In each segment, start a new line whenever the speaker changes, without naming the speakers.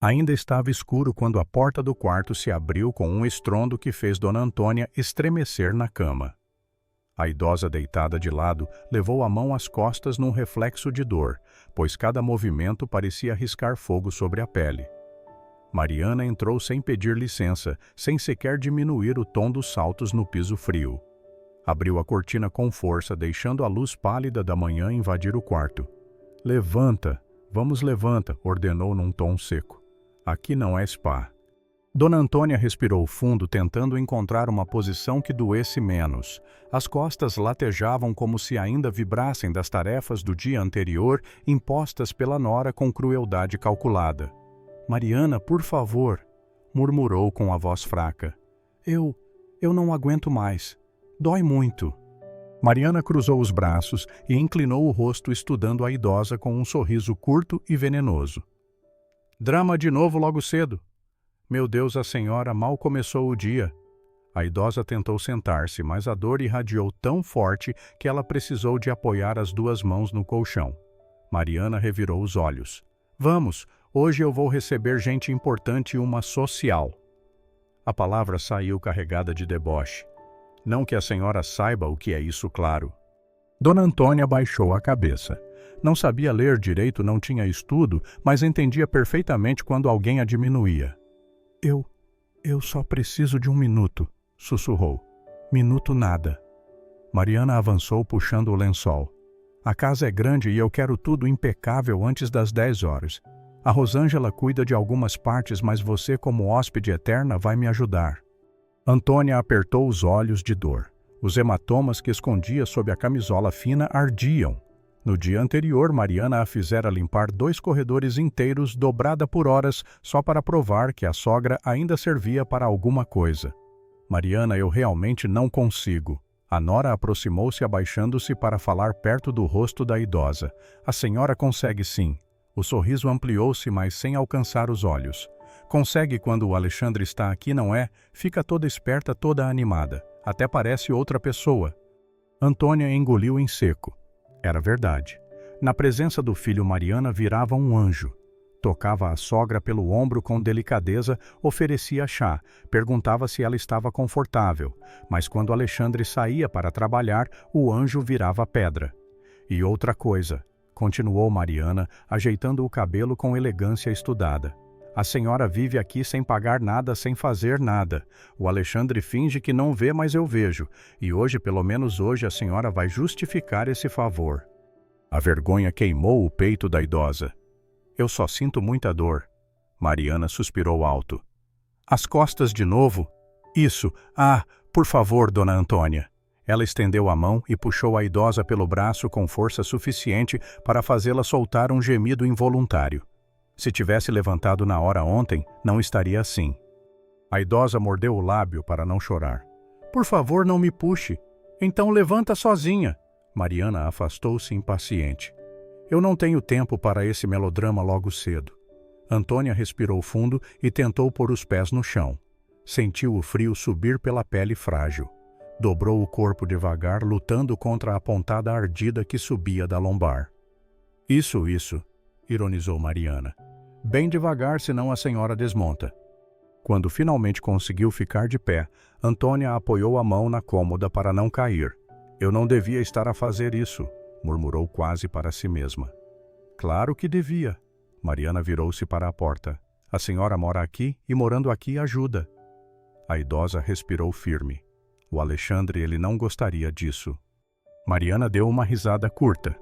Ainda estava escuro quando a porta do quarto se abriu com um estrondo que fez Dona Antônia estremecer na cama. A idosa deitada de lado levou a mão às costas num reflexo de dor, pois cada movimento parecia riscar fogo sobre a pele. Mariana entrou sem pedir licença, sem sequer diminuir o tom dos saltos no piso frio. Abriu a cortina com força, deixando a luz pálida da manhã invadir o quarto. "Levanta, vamos levanta", ordenou num tom seco. "Aqui não é spa." Dona Antônia respirou fundo, tentando encontrar uma posição que doesse menos. As costas latejavam como se ainda vibrassem das tarefas do dia anterior, impostas pela nora com crueldade calculada. "Mariana, por favor", murmurou com a voz fraca. Eu não aguento mais. Dói muito." Mariana cruzou os braços e inclinou o rosto, estudando a idosa com um sorriso curto e venenoso. "Drama de novo logo cedo. Meu Deus, a senhora mal começou o dia." A idosa tentou sentar-se, mas a dor irradiou tão forte que ela precisou de apoiar as duas mãos no colchão. Mariana revirou os olhos. "Vamos, hoje eu vou receber gente importante e uma social." A palavra saiu carregada de deboche. "Não que a senhora saiba o que é isso, claro." Dona Antônia baixou a cabeça. Não sabia ler direito, não tinha estudo, mas entendia perfeitamente quando alguém a diminuía. Eu só preciso de 1 minuto", sussurrou. "Minuto nada." Mariana avançou puxando o lençol. "A casa é grande e eu quero tudo impecável antes das 10 horas. A Rosângela cuida de algumas partes, mas você, como hóspede eterna, vai me ajudar." Antônia apertou os olhos de dor. Os hematomas que escondia sob a camisola fina ardiam. No dia anterior, Mariana a fizera limpar 2 corredores inteiros, dobrada por horas, só para provar que a sogra ainda servia para alguma coisa. "Mariana, eu realmente não consigo." A nora aproximou-se, abaixando-se para falar perto do rosto da idosa. "A senhora consegue sim." O sorriso ampliou-se, mas sem alcançar os olhos. "Consegue quando o Alexandre está aqui, não é? Fica toda esperta, toda animada. Até parece outra pessoa." Antônia engoliu em seco. Era verdade. Na presença do filho, Mariana virava um anjo. Tocava a sogra pelo ombro com delicadeza, oferecia chá, perguntava se ela estava confortável, mas quando Alexandre saía para trabalhar, o anjo virava pedra. "E outra coisa", continuou Mariana, ajeitando o cabelo com elegância estudada. "A senhora vive aqui sem pagar nada, sem fazer nada. O Alexandre finge que não vê, mas eu vejo. E hoje, pelo menos hoje, a senhora vai justificar esse favor." A vergonha queimou o peito da idosa. "Eu só sinto muita dor." Mariana suspirou alto. "As costas de novo?" "Isso. Ah, por favor, Dona Antônia." Ela estendeu a mão e puxou a idosa pelo braço com força suficiente para fazê-la soltar um gemido involuntário. Se tivesse levantado na hora ontem, não estaria assim. A idosa mordeu o lábio para não chorar. "Por favor, não me puxe. Então levanta sozinha." Mariana afastou-se impaciente. "Eu não tenho tempo para esse melodrama logo cedo." Antônia respirou fundo e tentou pôr os pés no chão. Sentiu o frio subir pela pele frágil. Dobrou o corpo devagar, lutando contra a pontada ardida que subia da lombar. Isso, ironizou Mariana. "Bem devagar, senão a senhora desmonta." Quando finalmente conseguiu ficar de pé, Antônia apoiou a mão na cômoda para não cair. "Eu não devia estar a fazer isso", murmurou quase para si mesma. "Claro que devia." Mariana virou-se para a porta. "A senhora mora aqui e morando aqui ajuda." A idosa respirou firme. O Alexandre, ele não gostaria disso. Mariana deu uma risada curta.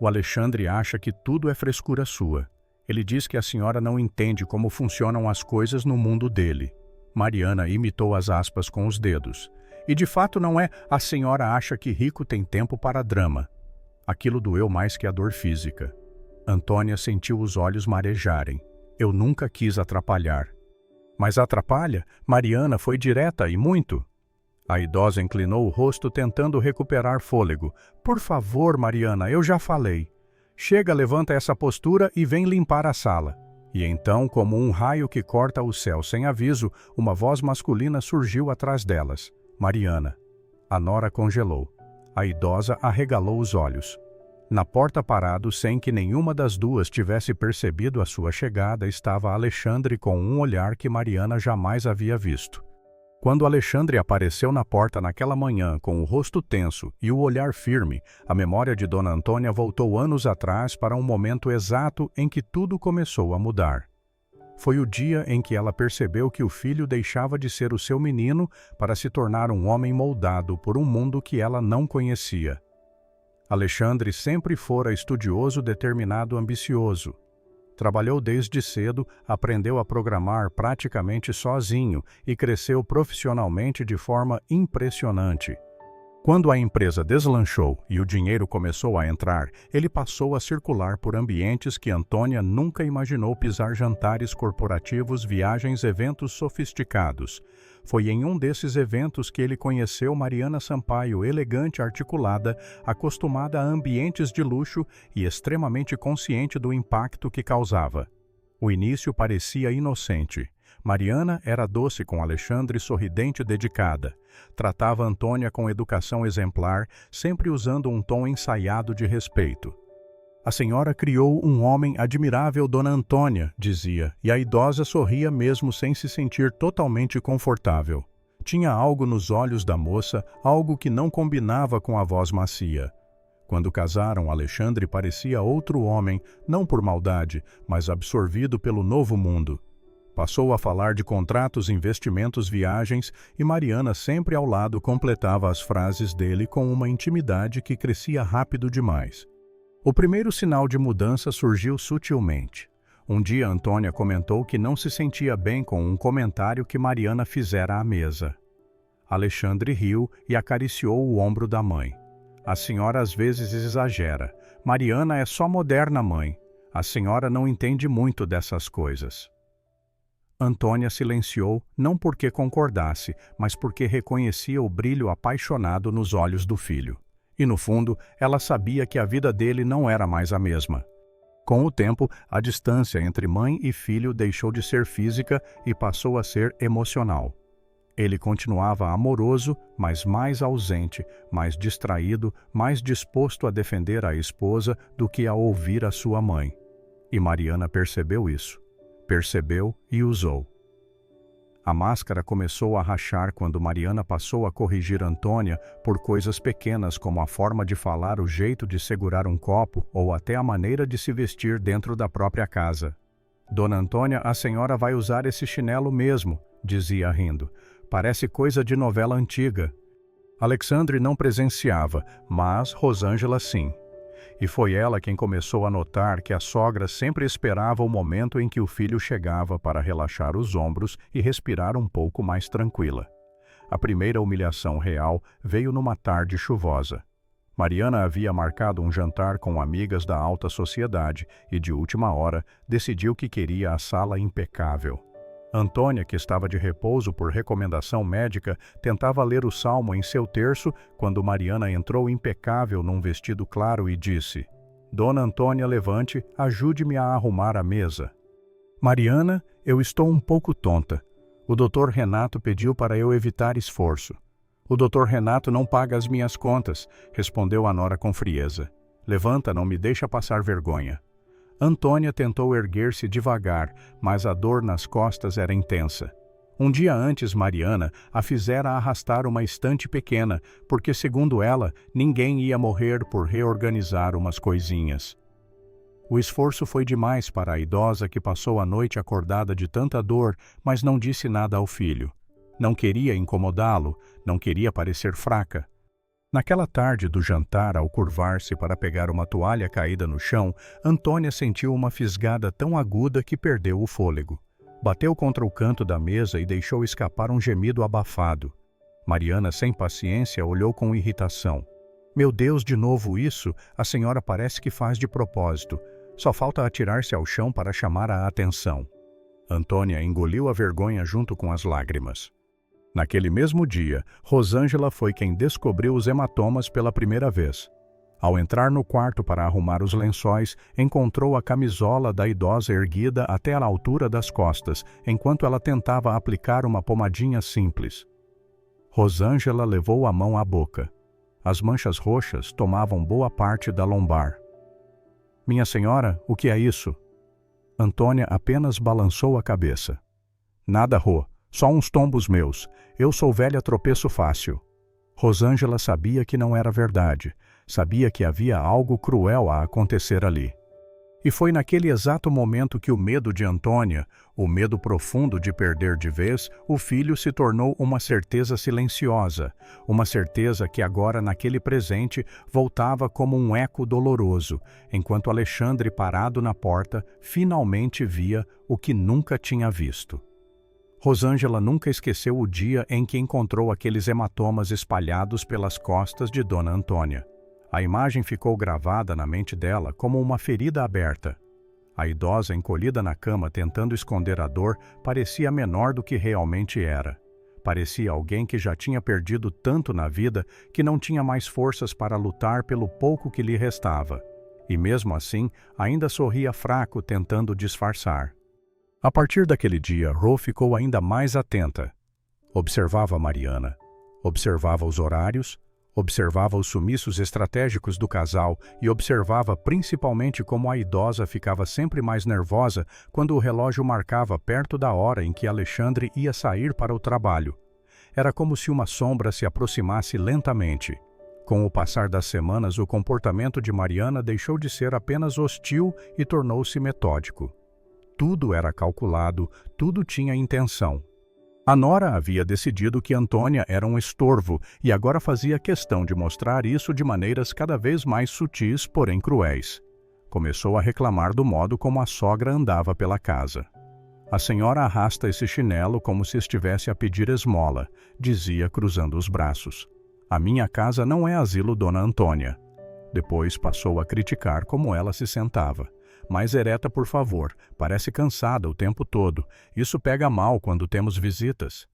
"O Alexandre acha que tudo é frescura sua. Ele diz que a senhora não entende como funcionam as coisas no mundo dele." Mariana imitou as aspas com os dedos. "E de fato não é, a senhora acha que rico tem tempo para drama." Aquilo doeu mais que a dor física. Antônia sentiu os olhos marejarem. "Eu nunca quis atrapalhar." "Mas atrapalha?" Mariana foi direta e muito. A idosa inclinou o rosto tentando recuperar fôlego. "Por favor, Mariana, eu já falei. Chega, levanta essa postura e vem limpar a sala." E então, como um raio que corta o céu sem aviso, uma voz masculina surgiu atrás delas. "Mariana." A nora congelou. A idosa arregalou os olhos. Na porta parado, sem que nenhuma das duas tivesse percebido a sua chegada, estava Alexandre com um olhar que Mariana jamais havia visto. Quando Alexandre apareceu na porta naquela manhã com o rosto tenso e o olhar firme, a memória de Dona Antônia voltou anos atrás para um momento exato em que tudo começou a mudar. Foi o dia em que ela percebeu que o filho deixava de ser o seu menino para se tornar um homem moldado por um mundo que ela não conhecia. Alexandre sempre fora estudioso, determinado, ambicioso. Trabalhou desde cedo, aprendeu a programar praticamente sozinho e cresceu profissionalmente de forma impressionante. Quando a empresa deslanchou e o dinheiro começou a entrar, ele passou a circular por ambientes que Antônia nunca imaginou pisar: jantares corporativos, viagens, eventos sofisticados. Foi em um desses eventos que ele conheceu Mariana Sampaio, elegante, articulada, acostumada a ambientes de luxo e extremamente consciente do impacto que causava. O início parecia inocente. Mariana era doce com Alexandre, sorridente e dedicada. Tratava Antônia com educação exemplar, sempre usando um tom ensaiado de respeito. A senhora criou um homem admirável, Dona Antônia, dizia, e a idosa sorria mesmo sem se sentir totalmente confortável. Tinha algo nos olhos da moça, algo que não combinava com a voz macia. Quando casaram, Alexandre parecia outro homem, não por maldade, mas absorvido pelo novo mundo. Passou a falar de contratos, investimentos, viagens, e Mariana, sempre ao lado, completava as frases dele com uma intimidade que crescia rápido demais. O primeiro sinal de mudança surgiu sutilmente. Um dia Antônia comentou que não se sentia bem com um comentário que Mariana fizera à mesa. Alexandre riu e acariciou o ombro da mãe. A senhora às vezes exagera. Mariana é só moderna, mãe. A senhora não entende muito dessas coisas. Antônia silenciou, não porque concordasse, mas porque reconhecia o brilho apaixonado nos olhos do filho. E no fundo, ela sabia que a vida dele não era mais a mesma. Com o tempo, a distância entre mãe e filho deixou de ser física e passou a ser emocional. Ele continuava amoroso, mas mais ausente, mais distraído, mais disposto a defender a esposa do que a ouvir a sua mãe. E Mariana percebeu isso. Percebeu e usou. A máscara começou a rachar quando Mariana passou a corrigir Antônia por coisas pequenas como a forma de falar, o jeito de segurar um copo ou até a maneira de se vestir dentro da própria casa. Dona Antônia, a senhora vai usar esse chinelo mesmo, dizia rindo. Parece coisa de novela antiga. Alexandre não presenciava, mas Rosângela sim. E foi ela quem começou a notar que a sogra sempre esperava o momento em que o filho chegava para relaxar os ombros e respirar um pouco mais tranquila. A primeira humilhação real veio numa tarde chuvosa. Mariana havia marcado um jantar com amigas da alta sociedade e, de última hora, decidiu que queria a sala impecável. Antônia, que estava de repouso por recomendação médica, tentava ler o salmo em seu terço quando Mariana entrou impecável num vestido claro e disse: Dona Antônia, levante, ajude-me a arrumar a mesa. Mariana, eu estou um pouco tonta. O Dr. Renato pediu para eu evitar esforço. O Dr. Renato não paga as minhas contas, respondeu a nora com frieza. Levanta, não me deixa passar vergonha. Antônia tentou erguer-se devagar, mas a dor nas costas era intensa. Um dia antes, Mariana a fizera arrastar uma estante pequena, porque, segundo ela, ninguém ia morrer por reorganizar umas coisinhas. O esforço foi demais para a idosa, que passou a noite acordada de tanta dor, mas não disse nada ao filho. Não queria incomodá-lo, não queria parecer fraca. Naquela tarde do jantar, ao curvar-se para pegar uma toalha caída no chão, Antônia sentiu uma fisgada tão aguda que perdeu o fôlego. Bateu contra o canto da mesa e deixou escapar um gemido abafado. Mariana, sem paciência, olhou com irritação. Meu Deus, de novo isso? A senhora parece que faz de propósito. Só falta atirar-se ao chão para chamar a atenção. Antônia engoliu a vergonha junto com as lágrimas. Naquele mesmo dia, Rosângela foi quem descobriu os hematomas pela primeira vez. Ao entrar no quarto para arrumar os lençóis, encontrou a camisola da idosa erguida até a altura das costas, enquanto ela tentava aplicar uma pomadinha simples. Rosângela levou a mão à boca. As manchas roxas tomavam boa parte da lombar. Minha senhora, o que é isso? Antônia apenas balançou a cabeça. Nada, Rô, só uns tombos meus. Eu sou velha tropeço fácil. Rosângela sabia que não era verdade. Sabia que havia algo cruel a acontecer ali. E foi naquele exato momento que o medo de Antônia, o medo profundo de perder de vez, o filho se tornou uma certeza silenciosa, uma certeza que agora, naquele presente, voltava como um eco doloroso, enquanto Alexandre, parado na porta, finalmente via o que nunca tinha visto. Rosângela nunca esqueceu o dia em que encontrou aqueles hematomas espalhados pelas costas de Dona Antônia. A imagem ficou gravada na mente dela como uma ferida aberta. A idosa, encolhida na cama tentando esconder a dor, parecia menor do que realmente era. Parecia alguém que já tinha perdido tanto na vida que não tinha mais forças para lutar pelo pouco que lhe restava. E mesmo assim, ainda sorria fraco tentando disfarçar. A partir daquele dia, Rô ficou ainda mais atenta. Observava Mariana. Observava os horários. Observava os sumiços estratégicos do casal e observava principalmente como a idosa ficava sempre mais nervosa quando o relógio marcava perto da hora em que Alexandre ia sair para o trabalho. Era como se uma sombra se aproximasse lentamente. Com o passar das semanas, o comportamento de Mariana deixou de ser apenas hostil e tornou-se metódico. Tudo era calculado, tudo tinha intenção. A nora havia decidido que Antônia era um estorvo e agora fazia questão de mostrar isso de maneiras cada vez mais sutis, porém cruéis. Começou a reclamar do modo como a sogra andava pela casa. A senhora arrasta esse chinelo como se estivesse a pedir esmola, dizia cruzando os braços. A minha casa não é asilo, Dona Antônia. Depois passou a criticar como ela se sentava. Mais ereta, por favor. Parece cansada o tempo todo. Isso pega mal quando temos visitas.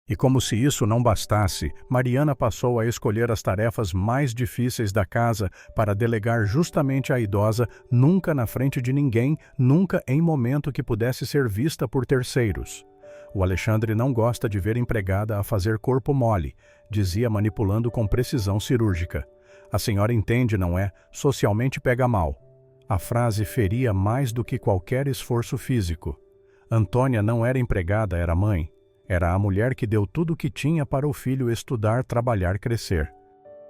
E como se isso não bastasse, Mariana passou a escolher as tarefas mais difíceis da casa para delegar justamente à idosa, nunca na frente de ninguém, nunca em momento que pudesse ser vista por terceiros. O Alexandre não gosta de ver empregada a fazer corpo mole, dizia manipulando com precisão cirúrgica. A senhora entende, não é? Socialmente pega mal. A frase feria mais do que qualquer esforço físico. Antônia não era empregada, era mãe. Era a mulher que deu tudo o que tinha para o filho estudar, trabalhar, crescer.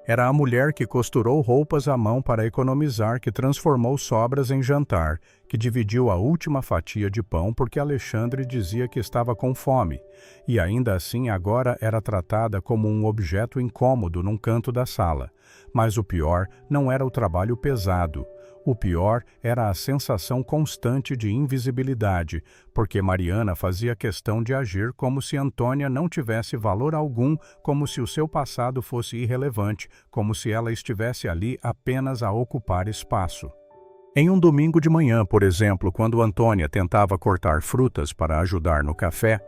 Era a mulher que costurou roupas à mão para economizar, que transformou sobras em jantar, que dividiu a última fatia de pão porque Alexandre dizia que estava com fome, e ainda assim agora era tratada como um objeto incômodo num canto da sala. Mas o pior não era o trabalho pesado. O pior era a sensação constante de invisibilidade, porque Mariana fazia questão de agir como se Antônia não tivesse valor algum, como se o seu passado fosse irrelevante, como se ela estivesse ali apenas a ocupar espaço. Em um domingo de manhã, por exemplo, quando Antônia tentava cortar frutas para ajudar no café,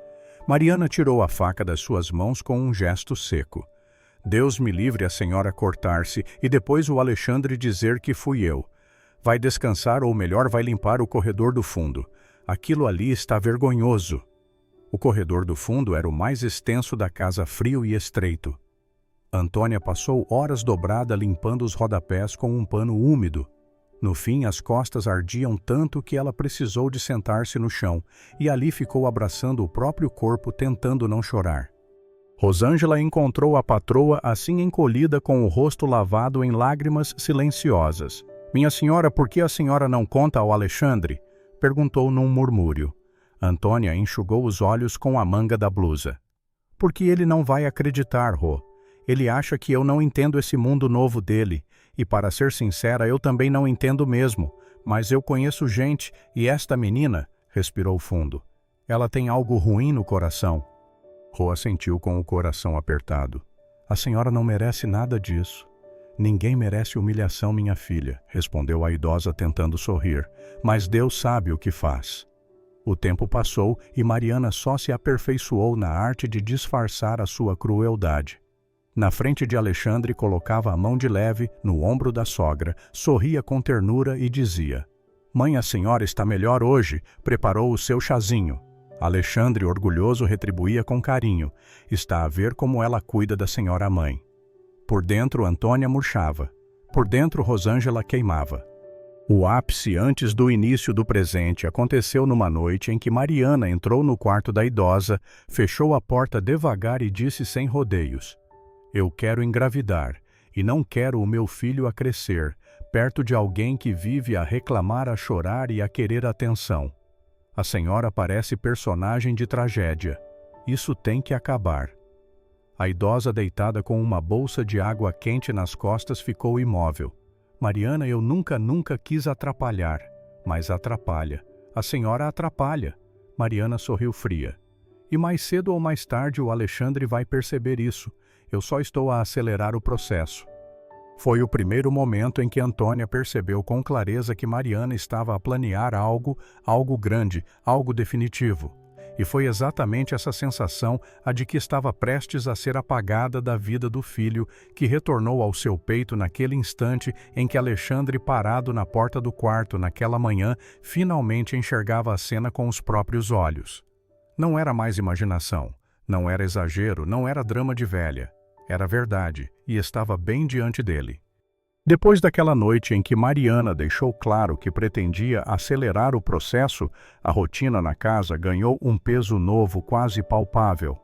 Mariana tirou a faca das suas mãos com um gesto seco. Deus me livre a senhora cortar-se e depois o Alexandre dizer que fui eu. Vai descansar ou melhor vai limpar o corredor do fundo. Aquilo ali está vergonhoso. O corredor do fundo era o mais extenso da casa, frio e estreito. Antônia passou horas dobrada limpando os rodapés com um pano úmido. No fim, as costas ardiam tanto que ela precisou de sentar-se no chão, e ali ficou abraçando o próprio corpo, tentando não chorar. Rosângela encontrou a patroa assim encolhida com o rosto lavado em lágrimas silenciosas. Minha senhora, por que a senhora não conta ao Alexandre? Perguntou num murmúrio. Antônia enxugou os olhos com a manga da blusa. Porque ele não vai acreditar, Rô. Ele acha que eu não entendo esse mundo novo dele. E para ser sincera, eu também não entendo mesmo. Mas eu conheço gente e esta menina, respirou fundo. Ela tem algo ruim no coração. Rô assentiu com o coração apertado. A senhora não merece nada disso. Ninguém merece humilhação, minha filha, respondeu a idosa tentando sorrir. Mas Deus sabe o que faz. O tempo passou e Mariana só se aperfeiçoou na arte de disfarçar a sua crueldade. Na frente de Alexandre colocava a mão de leve no ombro da sogra, sorria com ternura e dizia: Mãe, a senhora está melhor hoje, preparou o seu chazinho. Alexandre, orgulhoso, retribuía com carinho. Está a ver como ela cuida da senhora mãe. Por dentro, Antônia murchava. Por dentro, Rosângela queimava. O ápice antes do início do presente aconteceu numa noite em que Mariana entrou no quarto da idosa, fechou a porta devagar e disse sem rodeios: "Eu quero engravidar, e não quero o meu filho a crescer, perto de alguém que vive a reclamar, a chorar e a querer atenção. A senhora parece personagem de tragédia. Isso tem que acabar." A idosa, deitada com uma bolsa de água quente nas costas, ficou imóvel. "Mariana, eu nunca quis atrapalhar, mas atrapalha. A senhora atrapalha." Mariana sorriu fria. "E mais cedo ou mais tarde o Alexandre vai perceber isso. Eu só estou a acelerar o processo." Foi o primeiro momento em que Antônia percebeu com clareza que Mariana estava a planear algo grande, algo definitivo. E foi exatamente essa sensação, a de que estava prestes a ser apagada da vida do filho, que retornou ao seu peito naquele instante em que Alexandre, parado na porta do quarto naquela manhã, finalmente enxergava a cena com os próprios olhos. Não era mais imaginação, não era exagero, não era drama de velha. Era verdade, e estava bem diante dele. Depois daquela noite em que Mariana deixou claro que pretendia acelerar o processo, a rotina na casa ganhou um peso novo, quase palpável.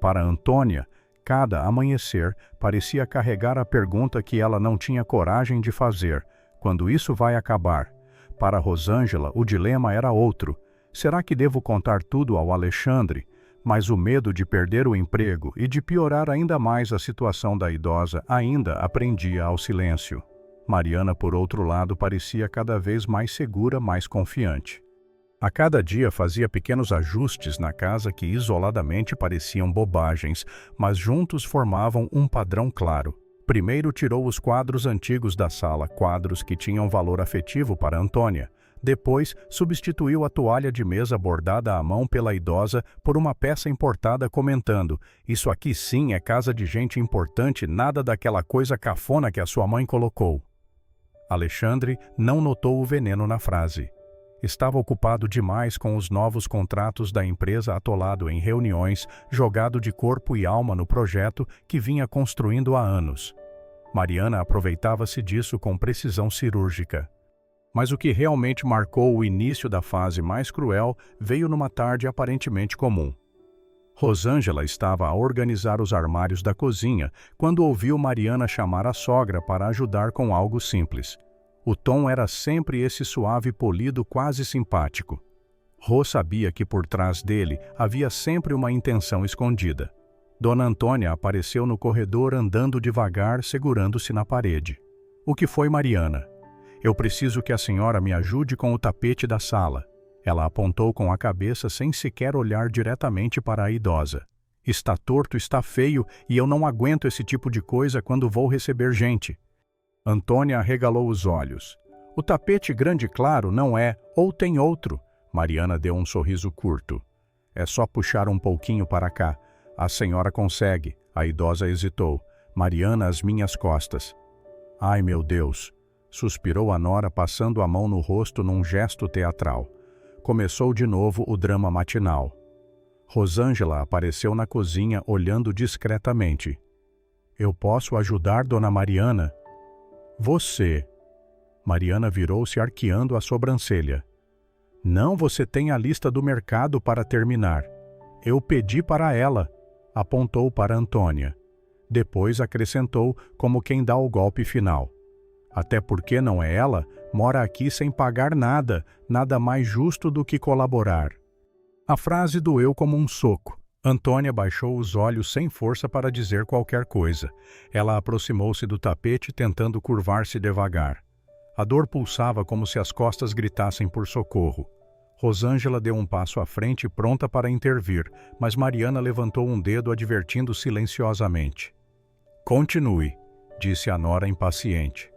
Para Antônia, cada amanhecer parecia carregar a pergunta que ela não tinha coragem de fazer: quando isso vai acabar? Para Rosângela, o dilema era outro: será que devo contar tudo ao Alexandre? Mas o medo de perder o emprego e de piorar ainda mais a situação da idosa ainda a prendia ao silêncio. Mariana, por outro lado, parecia cada vez mais segura, mais confiante. A cada dia fazia pequenos ajustes na casa que isoladamente pareciam bobagens, mas juntos formavam um padrão claro. Primeiro tirou os quadros antigos da sala, quadros que tinham valor afetivo para Antônia. Depois, substituiu a toalha de mesa bordada à mão pela idosa por uma peça importada, comentando: "Isso aqui sim é casa de gente importante, nada daquela coisa cafona que a sua mãe colocou." Alexandre não notou o veneno na frase. Estava ocupado demais com os novos contratos da empresa, atolado em reuniões, jogado de corpo e alma no projeto que vinha construindo há anos. Mariana aproveitava-se disso com precisão cirúrgica. Mas o que realmente marcou o início da fase mais cruel veio numa tarde aparentemente comum. Rosângela estava a organizar os armários da cozinha quando ouviu Mariana chamar a sogra para ajudar com algo simples. O tom era sempre esse suave, polido, quase simpático. Rô sabia que por trás dele havia sempre uma intenção escondida. Dona Antônia apareceu no corredor andando devagar, segurando-se na parede. "O que foi, Mariana?" "Eu preciso que a senhora me ajude com o tapete da sala." Ela apontou com a cabeça sem sequer olhar diretamente para a idosa. "Está torto, está feio, e eu não aguento esse tipo de coisa quando vou receber gente." Antônia arregalou os olhos. "O tapete grande claro não é, ou tem outro?" Mariana deu um sorriso curto. "É só puxar um pouquinho para cá. A senhora consegue." A idosa hesitou. "Mariana, às minhas costas." "Ai, meu Deus!" Suspirou a nora, passando a mão no rosto num gesto teatral. Começou de novo o drama matinal. Rosângela apareceu na cozinha, olhando discretamente. "Eu posso ajudar, dona Mariana?" "Você." Mariana virou-se, arqueando a sobrancelha. "Não, você tem a lista do mercado para terminar." "Eu pedi para ela." Apontou para Antônia. Depois acrescentou, como quem dá o golpe final: "Até porque não é ela, mora aqui sem pagar nada, nada mais justo do que colaborar." A frase doeu como um soco. Antônia baixou os olhos sem força para dizer qualquer coisa. Ela aproximou-se do tapete, tentando curvar-se devagar. A dor pulsava como se as costas gritassem por socorro. Rosângela deu um passo à frente, pronta para intervir, mas Mariana levantou um dedo, advertindo silenciosamente. "Continue", disse a nora impaciente.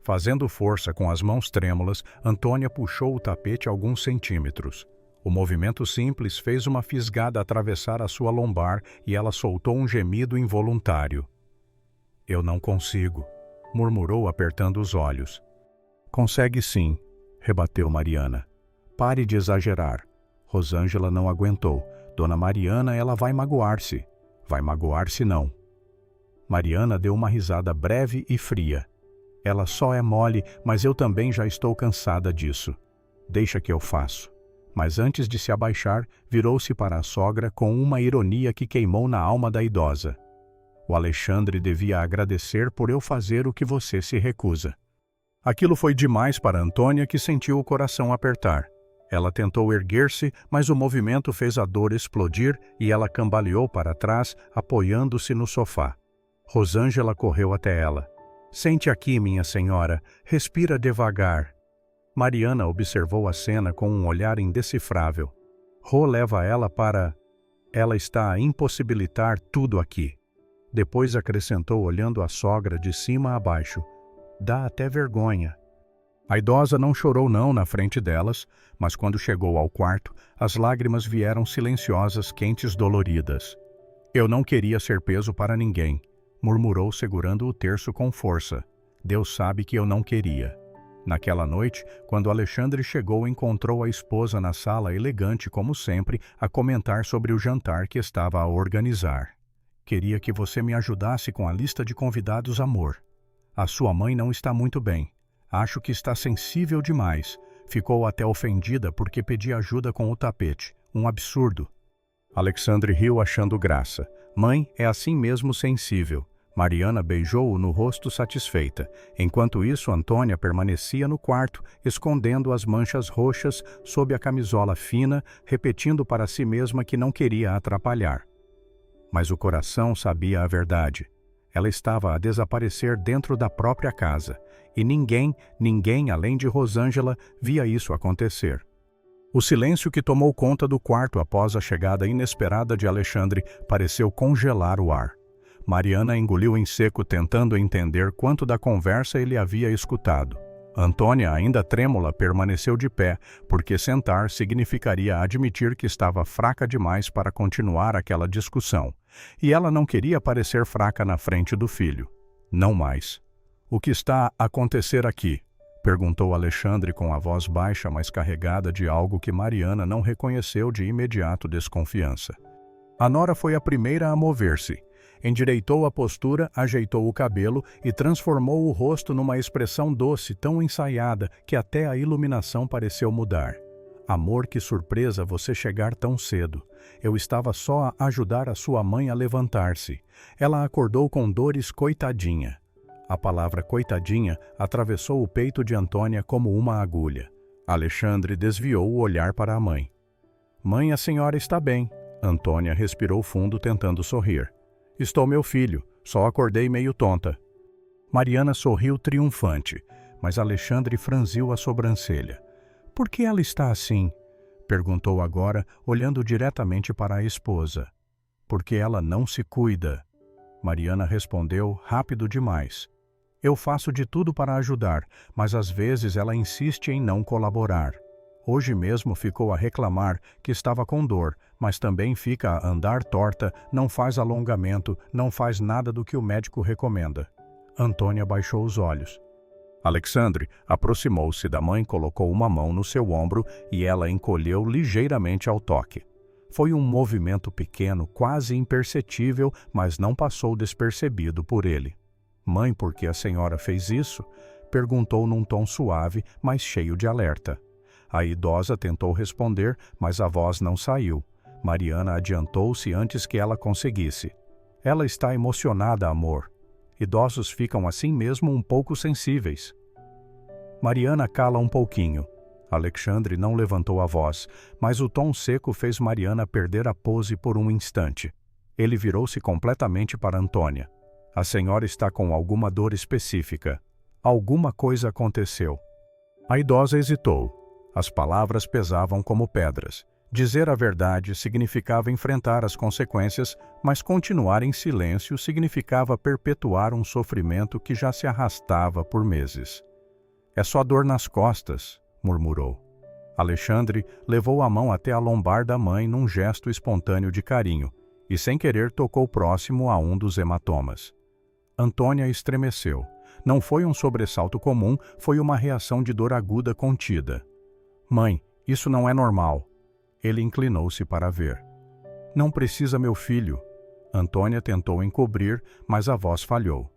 Fazendo força com as mãos trêmulas, Antônia puxou o tapete alguns centímetros. O movimento simples fez uma fisgada atravessar a sua lombar e ela soltou um gemido involuntário. "Eu não consigo", murmurou apertando os olhos. "Consegue sim", rebateu Mariana. "Pare de exagerar." Rosângela não aguentou. "Dona Mariana, ela vai magoar-se." "Vai magoar-se não." Mariana deu uma risada breve e fria. Ela só é mole, mas eu também já estou cansada disso. Deixa que eu faço. Mas antes de se abaixar, virou-se para a sogra com uma ironia que queimou na alma da idosa. O Alexandre devia agradecer por eu fazer o que você se recusa. Aquilo foi demais para Antônia, que sentiu o coração apertar. Ela tentou erguer-se, mas o movimento fez a dor explodir e ela cambaleou para trás, apoiando-se no sofá. Rosângela correu até ela. Sente aqui, minha senhora. Respira devagar. Mariana observou a cena com um olhar indecifrável. Rô leva ela para... Ela está a impossibilitar tudo aqui. Depois acrescentou olhando a sogra de cima a baixo. Dá até vergonha. A idosa não chorou não na frente delas, mas quando chegou ao quarto, as lágrimas vieram silenciosas, quentes, doloridas. Eu não queria ser peso para ninguém, murmurou segurando o terço com força. Deus sabe que eu não queria. Naquela noite, quando Alexandre chegou, encontrou a esposa na sala elegante como sempre, a comentar sobre o jantar que estava a organizar. Queria que você me ajudasse com a lista de convidados, amor. A sua mãe não está muito bem. Acho que está sensível demais. Ficou até ofendida porque pedi ajuda com o tapete. Um absurdo. Alexandre riu achando graça. Mãe é assim mesmo sensível. Mariana beijou-o no rosto satisfeita. Enquanto isso, Antônia permanecia no quarto, escondendo as manchas roxas sob a camisola fina, repetindo para si mesma que não queria atrapalhar. Mas o coração sabia a verdade. Ela estava a desaparecer dentro da própria casa, e ninguém além de Rosângela via isso acontecer. O silêncio que tomou conta do quarto após a chegada inesperada de Alexandre pareceu congelar o ar. Mariana engoliu em seco, tentando entender quanto da conversa ele havia escutado. Antônia, ainda trêmula, permaneceu de pé, porque sentar significaria admitir que estava fraca demais para continuar aquela discussão. E ela não queria parecer fraca na frente do filho. Não mais. O que está a acontecer aqui? Perguntou Alexandre com a voz baixa, mas carregada de algo que Mariana não reconheceu de imediato desconfiança. A nora foi a primeira a mover-se. Endireitou a postura, ajeitou o cabelo e transformou o rosto numa expressão doce, tão ensaiada, que até a iluminação pareceu mudar. Amor, que surpresa você chegar tão cedo. Eu estava só a ajudar a sua mãe a levantar-se. Ela acordou com dores, coitadinha. A palavra coitadinha atravessou o peito de Antônia como uma agulha. Alexandre desviou o olhar para a mãe. Mãe, a senhora está bem. Antônia respirou fundo, tentando sorrir. Estou, meu filho, só acordei meio tonta. Mariana sorriu triunfante, mas Alexandre franziu a sobrancelha. Por que ela está assim? Perguntou agora, olhando diretamente para a esposa. Porque ela não se cuida. Mariana respondeu rápido demais. Eu faço de tudo para ajudar, mas às vezes ela insiste em não colaborar. Hoje mesmo ficou a reclamar que estava com dor, mas também fica a andar torta, não faz alongamento, não faz nada do que o médico recomenda. Antônia baixou os olhos. Alexandre aproximou-se da mãe, colocou uma mão no seu ombro e ela encolheu ligeiramente ao toque. Foi um movimento pequeno, quase imperceptível, mas não passou despercebido por ele. Mãe, por que a senhora fez isso? Perguntou num tom suave, mas cheio de alerta. A idosa tentou responder, mas a voz não saiu. Mariana adiantou-se antes que ela conseguisse. Ela está emocionada, amor. Idosos ficam assim mesmo um pouco sensíveis. Mariana cala um pouquinho. Alexandre não levantou a voz, mas o tom seco fez Mariana perder a pose por um instante. Ele virou-se completamente para Antônia. A senhora está com alguma dor específica. Alguma coisa aconteceu. A idosa hesitou. As palavras pesavam como pedras. Dizer a verdade significava enfrentar as consequências, mas continuar em silêncio significava perpetuar um sofrimento que já se arrastava por meses. É só dor nas costas, murmurou. Alexandre levou a mão até a lombar da mãe num gesto espontâneo de carinho, e sem querer tocou próximo a um dos hematomas. Antônia estremeceu. Não foi um sobressalto comum, foi uma reação de dor aguda contida. Mãe, isso não é normal. Ele inclinou-se para ver. Não precisa, meu filho. Antônia tentou encobrir, mas a voz falhou.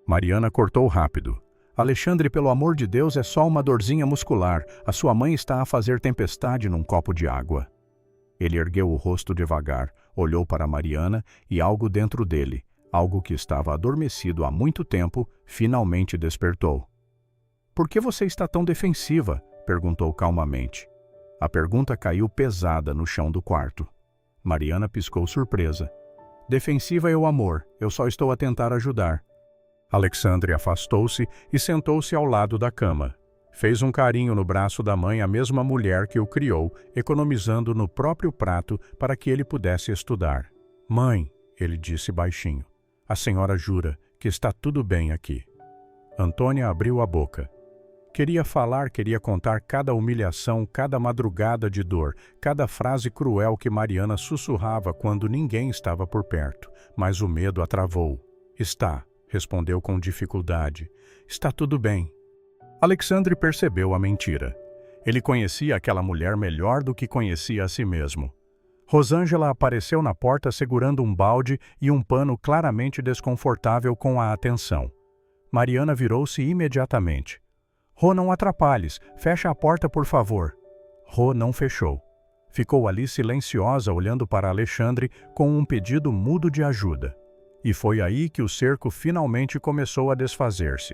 Mariana cortou rápido. Alexandre, pelo amor de Deus, é só uma dorzinha muscular. A sua mãe está a fazer tempestade num copo de água. Ele ergueu o rosto devagar, olhou para Mariana e algo dentro dele, algo que estava adormecido há muito tempo, finalmente despertou. Por que você está tão defensiva? Perguntou calmamente. A pergunta caiu pesada no chão do quarto. Mariana piscou surpresa. Defensiva é o amor, eu só estou a tentar ajudar. Alexandre afastou-se e sentou-se ao lado da cama. Fez um carinho no braço da mãe, a mesma mulher que o criou, economizando no próprio prato para que ele pudesse estudar. Mãe, ele disse baixinho, a senhora jura que está tudo bem aqui. Antônia abriu a boca. Queria falar, queria contar cada humilhação, cada madrugada de dor, cada frase cruel que Mariana sussurrava quando ninguém estava por perto, mas o medo a travou. Está, respondeu com dificuldade. Está tudo bem. Alexandre percebeu a mentira. Ele conhecia aquela mulher melhor do que conhecia a si mesmo. Rosângela apareceu na porta segurando um balde e um pano claramente desconfortável com a atenção. Mariana virou-se imediatamente. Rô, não atrapalhes. Fecha a porta, por favor. Rô não fechou. Ficou ali silenciosa olhando para Alexandre com um pedido mudo de ajuda. E foi aí que o cerco finalmente começou a desfazer-se.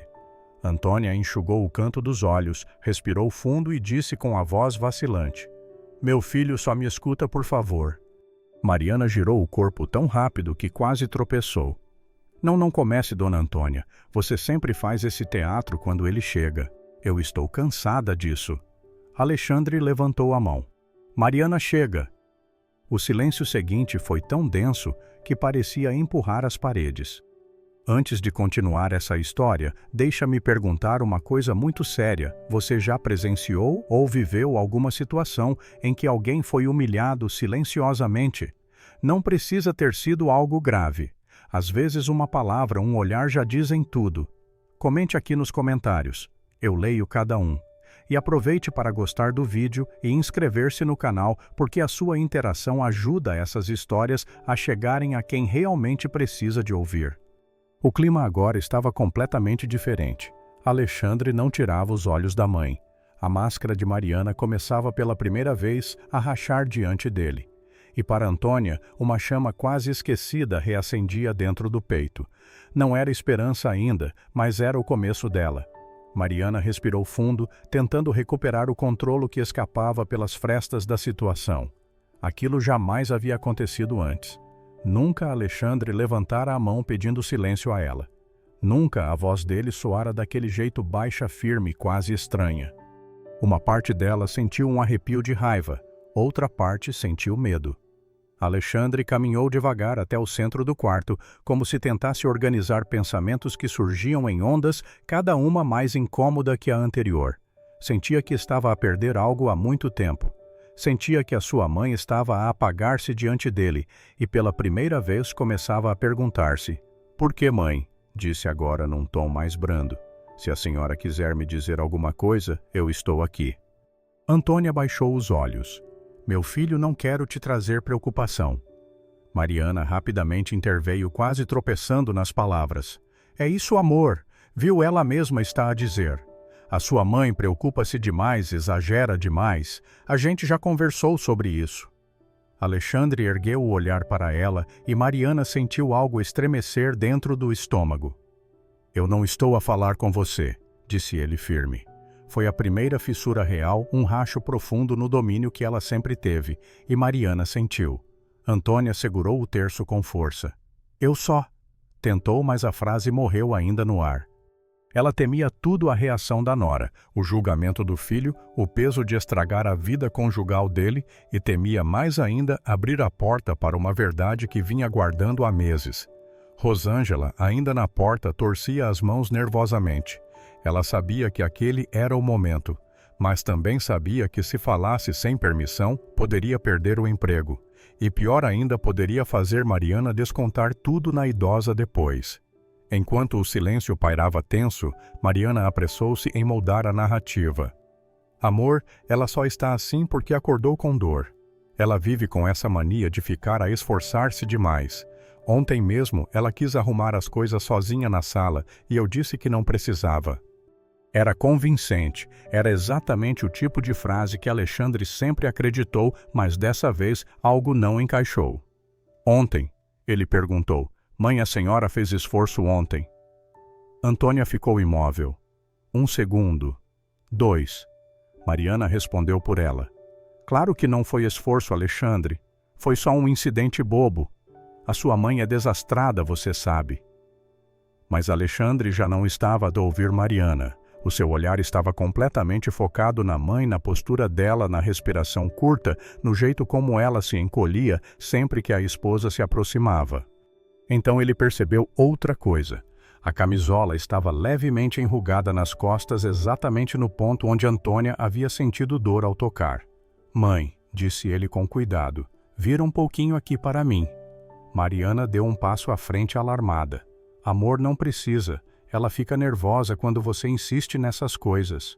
Antônia enxugou o canto dos olhos, respirou fundo e disse com a voz vacilante. Meu filho, só me escuta, por favor. Mariana girou o corpo tão rápido que quase tropeçou. Não comece, dona Antônia. Você sempre faz esse teatro quando ele chega. Eu estou cansada disso. Alexandre levantou a mão. Mariana chega. O silêncio seguinte foi tão denso que parecia empurrar as paredes. Antes de continuar essa história, deixa-me perguntar uma coisa muito séria. Você já presenciou ou viveu alguma situação em que alguém foi humilhado silenciosamente? Não precisa ter sido algo grave. Às vezes uma palavra, um olhar já dizem tudo. Comente aqui nos comentários. Eu leio cada um. E aproveite para gostar do vídeo e inscrever-se no canal, porque a sua interação ajuda essas histórias a chegarem a quem realmente precisa de ouvir. O clima agora estava completamente diferente. Alexandre não tirava os olhos da mãe. A máscara de Mariana começava pela primeira vez a rachar diante dele. E para Antônia, uma chama quase esquecida reacendia dentro do peito. Não era esperança ainda, mas era o começo dela. Mariana respirou fundo, tentando recuperar o controle que escapava pelas frestas da situação. Aquilo jamais havia acontecido antes. Nunca Alexandre levantara a mão pedindo silêncio a ela. Nunca a voz dele soara daquele jeito baixa, firme, quase estranha. Uma parte dela sentiu um arrepio de raiva, outra parte sentiu medo. Alexandre caminhou devagar até o centro do quarto, como se tentasse organizar pensamentos que surgiam em ondas, cada uma mais incômoda que a anterior. Sentia que estava a perder algo há muito tempo. Sentia que a sua mãe estava a apagar-se diante dele, e pela primeira vez começava a perguntar-se: Por que, mãe? Disse agora num tom mais brando. Se a senhora quiser me dizer alguma coisa, eu estou aqui. Antônia baixou os olhos. Meu filho, não quero te trazer preocupação. Mariana rapidamente interveio, quase tropeçando nas palavras. É isso, amor. Viu, ela mesma está a dizer. A sua mãe preocupa-se demais, exagera demais. A gente já conversou sobre isso. Alexandre ergueu o olhar para ela e Mariana sentiu algo estremecer dentro do estômago. Eu não estou a falar com você, disse ele firme. Foi a primeira fissura real, um racho profundo no domínio que ela sempre teve, e Mariana sentiu. Antônia segurou o terço com força. Eu só. Tentou, mas a frase morreu ainda no ar. Ela temia tudo a reação da nora, o julgamento do filho, o peso de estragar a vida conjugal dele e temia mais ainda abrir a porta para uma verdade que vinha guardando há meses. Rosângela, ainda na porta, torcia as mãos nervosamente. Ela sabia que aquele era o momento, mas também sabia que se falasse sem permissão, poderia perder o emprego. E pior ainda, poderia fazer Mariana descontar tudo na idosa depois. Enquanto o silêncio pairava tenso, Mariana apressou-se em moldar a narrativa. Amor, ela só está assim porque acordou com dor. Ela vive com essa mania de ficar a esforçar-se demais. Ontem mesmo ela quis arrumar as coisas sozinha na sala e eu disse que não precisava. Era convincente, era exatamente o tipo de frase que Alexandre sempre acreditou, mas dessa vez algo não encaixou. Ontem, ele perguntou. Mãe, a senhora fez esforço ontem. Antônia ficou imóvel. 1 segundo. 2. Mariana respondeu por ela. Claro que não foi esforço, Alexandre. Foi só um incidente bobo. A sua mãe é desastrada, você sabe. Mas Alexandre já não estava a ouvir Mariana. O seu olhar estava completamente focado na mãe, na postura dela, na respiração curta, no jeito como ela se encolhia sempre que a esposa se aproximava. Então ele percebeu outra coisa. A camisola estava levemente enrugada nas costas, exatamente no ponto onde Antônia havia sentido dor ao tocar. Mãe, disse ele com cuidado, vira um pouquinho aqui para mim. Mariana deu um passo à frente alarmada. Amor, não precisa. Ela fica nervosa quando você insiste nessas coisas.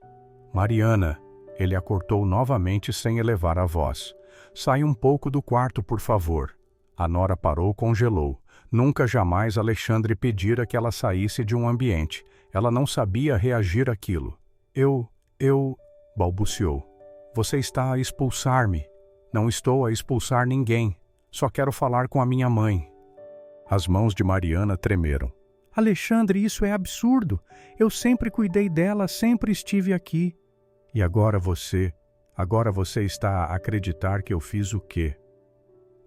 Mariana, ele a cortou novamente sem elevar a voz. Sai um pouco do quarto, por favor. A nora parou, congelou. Nunca jamais Alexandre pedira que ela saísse de um ambiente. Ela não sabia reagir àquilo. Eu, balbuciou. Você está a expulsar-me. Não estou a expulsar ninguém. Só quero falar com a minha mãe. As mãos de Mariana tremeram. Alexandre, isso é absurdo. Eu sempre cuidei dela, sempre estive aqui. E agora você está a acreditar que eu fiz o quê?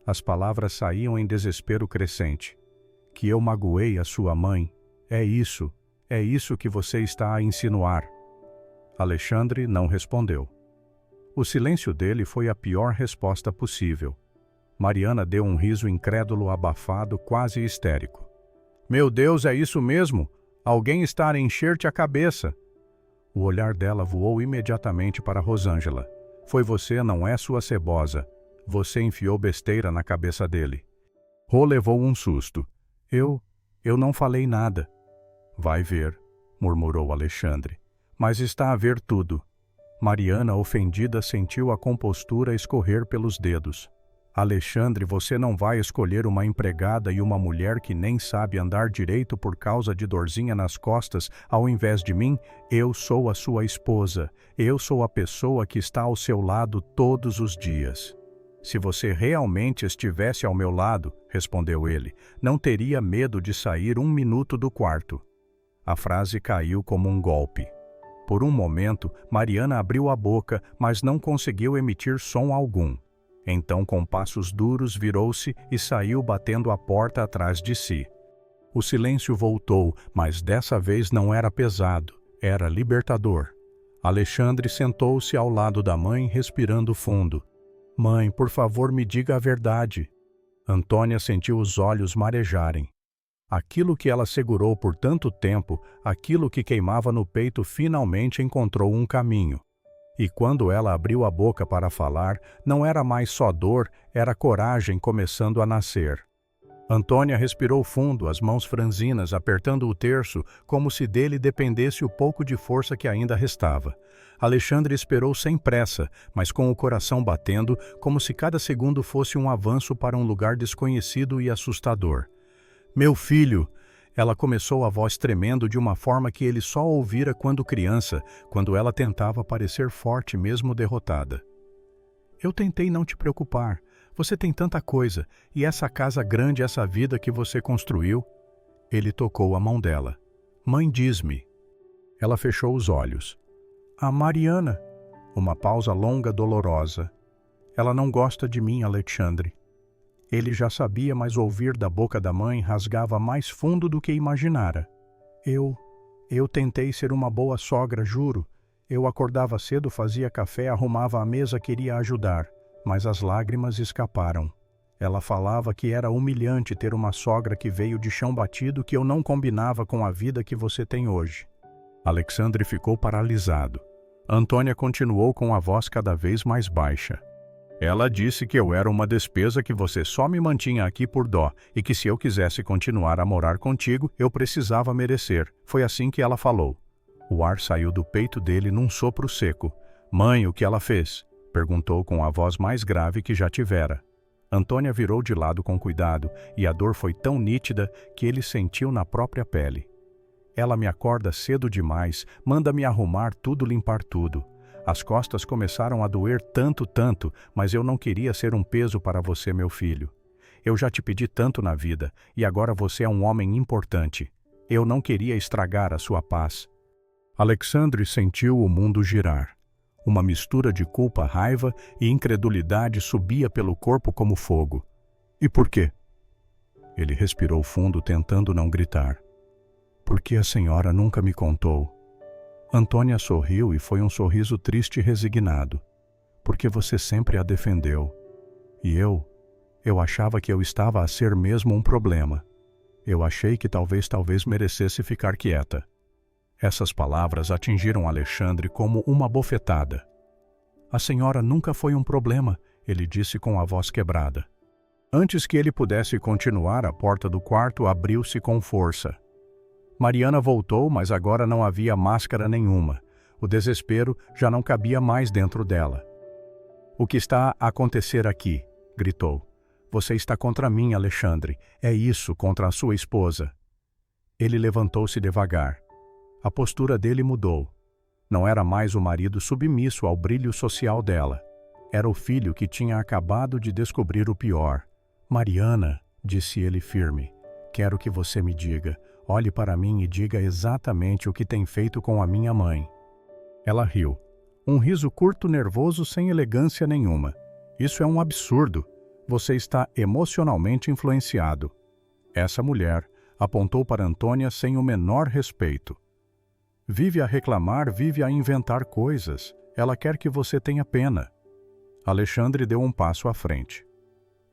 As palavras saíam em desespero crescente. Que eu magoei a sua mãe. É isso que você está a insinuar. Alexandre não respondeu. O silêncio dele foi a pior resposta possível. Mariana deu um riso incrédulo, abafado, quase histérico. Meu Deus, é isso mesmo? Alguém está a encher-te a cabeça. O olhar dela voou imediatamente para Rosângela. Foi você, não é sua cebosa. Você enfiou besteira na cabeça dele. Rô levou um susto. Eu não falei nada. Vai ver, murmurou Alexandre. Mas está a ver tudo. Mariana, ofendida, sentiu a compostura escorrer pelos dedos. Alexandre, você não vai escolher uma empregada e uma mulher que nem sabe andar direito por causa de dorzinha nas costas, ao invés de mim? Eu sou a sua esposa. Eu sou a pessoa que está ao seu lado todos os dias. Se você realmente estivesse ao meu lado, respondeu ele, não teria medo de sair 1 minuto do quarto. A frase caiu como um golpe. Por um momento, Mariana abriu a boca, mas não conseguiu emitir som algum. Então, com passos duros, virou-se e saiu batendo a porta atrás de si. O silêncio voltou, mas dessa vez não era pesado, era libertador. Alexandre sentou-se ao lado da mãe, respirando fundo. Mãe, por favor, me diga a verdade. Antônia sentiu os olhos marejarem. Aquilo que ela segurou por tanto tempo, aquilo que queimava no peito, finalmente encontrou um caminho. E quando ela abriu a boca para falar, não era mais só dor, era coragem começando a nascer. Antônia respirou fundo, as mãos franzinas, apertando o terço, como se dele dependesse o pouco de força que ainda restava. Alexandre esperou sem pressa, mas com o coração batendo, como se cada segundo fosse um avanço para um lugar desconhecido e assustador. Meu filho! Ela começou, a voz tremendo de uma forma que ele só ouvira quando criança, quando ela tentava parecer forte mesmo derrotada. Eu tentei não te preocupar. Você tem tanta coisa, e essa casa grande, essa vida que você construiu. Ele tocou a mão dela. Mãe, diz-me. Ela fechou os olhos. A Mariana. Uma pausa longa, dolorosa. Ela não gosta de mim, Alexandre. Ele já sabia, mas ouvir da boca da mãe rasgava mais fundo do que imaginara. Eu tentei ser uma boa sogra, juro. Eu acordava cedo, fazia café, arrumava a mesa, queria ajudar. Mas as lágrimas escaparam. Ela falava que era humilhante ter uma sogra que veio de chão batido, que eu não combinava com a vida que você tem hoje. Alexandre ficou paralisado. Antônia continuou com a voz cada vez mais baixa. Ela disse que eu era uma despesa, que você só me mantinha aqui por dó e que se eu quisesse continuar a morar contigo, eu precisava merecer. Foi assim que ela falou. O ar saiu do peito dele num sopro seco. Mãe, o que ela fez? Perguntou com a voz mais grave que já tivera. Antônia virou de lado com cuidado e a dor foi tão nítida que ele sentiu na própria pele. Ela me acorda cedo demais, manda me arrumar tudo, limpar tudo. As costas começaram a doer tanto, mas eu não queria ser um peso para você, meu filho. Eu já te pedi tanto na vida, e agora você é um homem importante. Eu não queria estragar a sua paz. Alexandre sentiu o mundo girar. Uma mistura de culpa, raiva e incredulidade subia pelo corpo como fogo. E por quê? Ele respirou fundo, tentando não gritar. Porque a senhora nunca me contou. Antônia sorriu e foi um sorriso triste e resignado. Porque você sempre a defendeu. E eu achava que eu estava a ser mesmo um problema. Eu achei que talvez merecesse ficar quieta. Essas palavras atingiram Alexandre como uma bofetada. A senhora nunca foi um problema, ele disse com a voz quebrada. Antes que ele pudesse continuar, a porta do quarto abriu-se com força. Mariana voltou, mas agora não havia máscara nenhuma. O desespero já não cabia mais dentro dela. O que está a acontecer aqui? Gritou. Você está contra mim, Alexandre. É isso, contra a sua esposa. Ele levantou-se devagar. A postura dele mudou. Não era mais o marido submisso ao brilho social dela. Era o filho que tinha acabado de descobrir o pior. Mariana, disse ele firme, quero que você me diga. Olhe para mim e diga exatamente o que tem feito com a minha mãe. Ela riu. Um riso curto, nervoso, sem elegância nenhuma. Isso é um absurdo. Você está emocionalmente influenciado. Essa mulher apontou para Antônia sem o menor respeito. Vive a reclamar, vive a inventar coisas. Ela quer que você tenha pena. Alexandre deu um passo à frente.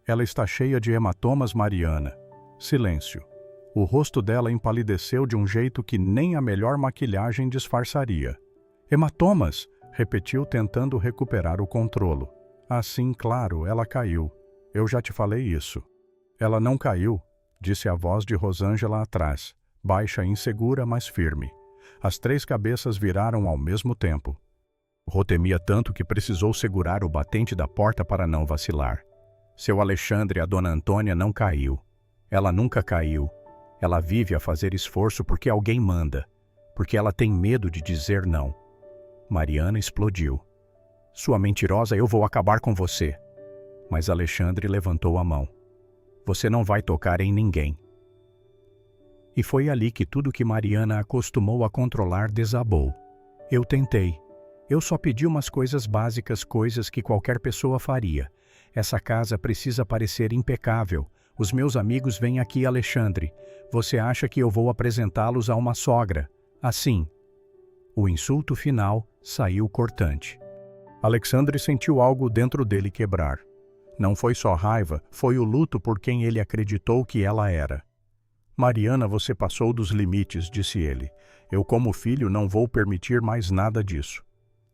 Ela está cheia de hematomas, Mariana. Silêncio. O rosto dela empalideceu de um jeito que nem a melhor maquilhagem disfarçaria. Hematomas, repetiu tentando recuperar o controlo. Assim, claro, ela caiu. Eu já te falei isso. Ela não caiu, disse a voz de Rosângela atrás, baixa e insegura, mas firme. As três cabeças viraram ao mesmo tempo. Rô temia tanto que precisou segurar o batente da porta para não vacilar. Seu Alexandre, a dona Antônia, não caiu. Ela nunca caiu. Ela vive a fazer esforço porque alguém manda, porque ela tem medo de dizer não. Mariana explodiu. Sua mentirosa, eu vou acabar com você. Mas Alexandre levantou a mão. Você não vai tocar em ninguém. E foi ali que tudo que Mariana acostumou a controlar desabou. Eu tentei. Eu só pedi umas coisas básicas, coisas que qualquer pessoa faria. Essa casa precisa parecer impecável. Os meus amigos vêm aqui, Alexandre. Você acha que eu vou apresentá-los a uma sogra? Assim. O insulto final saiu cortante. Alexandre sentiu algo dentro dele quebrar. Não foi só raiva, foi o luto por quem ele acreditou que ela era. Mariana, você passou dos limites, disse ele. Eu, como filho, não vou permitir mais nada disso.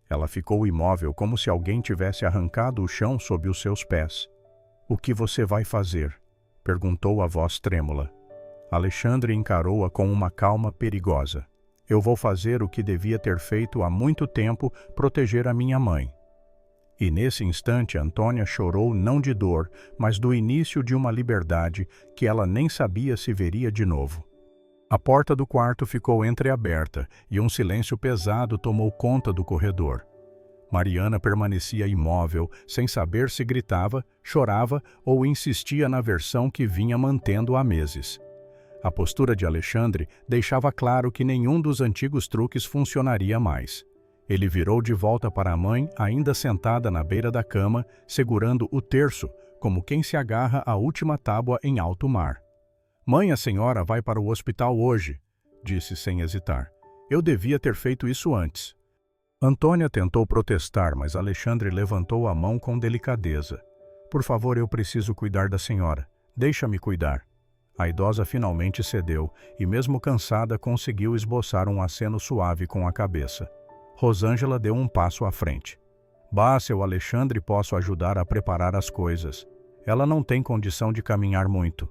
Ela ficou imóvel, como se alguém tivesse arrancado o chão sob os seus pés. O que você vai fazer? Perguntou a voz trêmula. Alexandre encarou-a com uma calma perigosa. Eu vou fazer o que devia ter feito há muito tempo, proteger a minha mãe. E nesse instante Antônia chorou não de dor, mas do início de uma liberdade que ela nem sabia se veria de novo. A porta do quarto ficou entreaberta e um silêncio pesado tomou conta do corredor. Mariana permanecia imóvel, sem saber se gritava, chorava ou insistia na versão que vinha mantendo há meses. A postura de Alexandre deixava claro que nenhum dos antigos truques funcionaria mais. Ele virou de volta para a mãe, ainda sentada na beira da cama, segurando o terço, como quem se agarra à última tábua em alto mar. Mãe, a senhora vai para o hospital hoje, disse sem hesitar. Eu devia ter feito isso antes. Antônia tentou protestar, mas Alexandre levantou a mão com delicadeza. Por favor, eu preciso cuidar da senhora. Deixa-me cuidar. A idosa finalmente cedeu e, mesmo cansada, conseguiu esboçar um aceno suave com a cabeça. Rosângela deu um passo à frente. Bah, seu Alexandre, posso ajudar a preparar as coisas. Ela não tem condição de caminhar muito.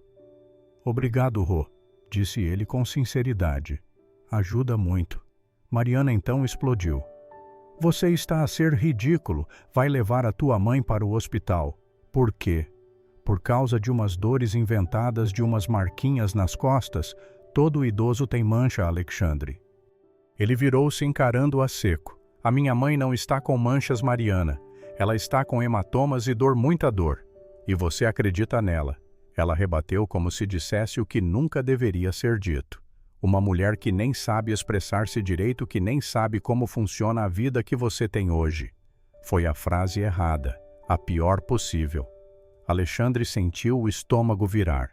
Obrigado, Rô, disse ele com sinceridade. Ajuda muito. Mariana então explodiu. Você está a ser ridículo. Vai levar a tua mãe para o hospital. Por quê? Por causa de umas dores inventadas, de umas marquinhas nas costas? Todo idoso tem mancha, Alexandre. Ele virou-se encarando-a seco. A minha mãe não está com manchas, Mariana. Ela está com hematomas e muita dor. E você acredita nela. Ela rebateu como se dissesse o que nunca deveria ser dito. Uma mulher que nem sabe expressar-se direito, que nem sabe como funciona a vida que você tem hoje. Foi a frase errada, a pior possível. Alexandre sentiu o estômago virar.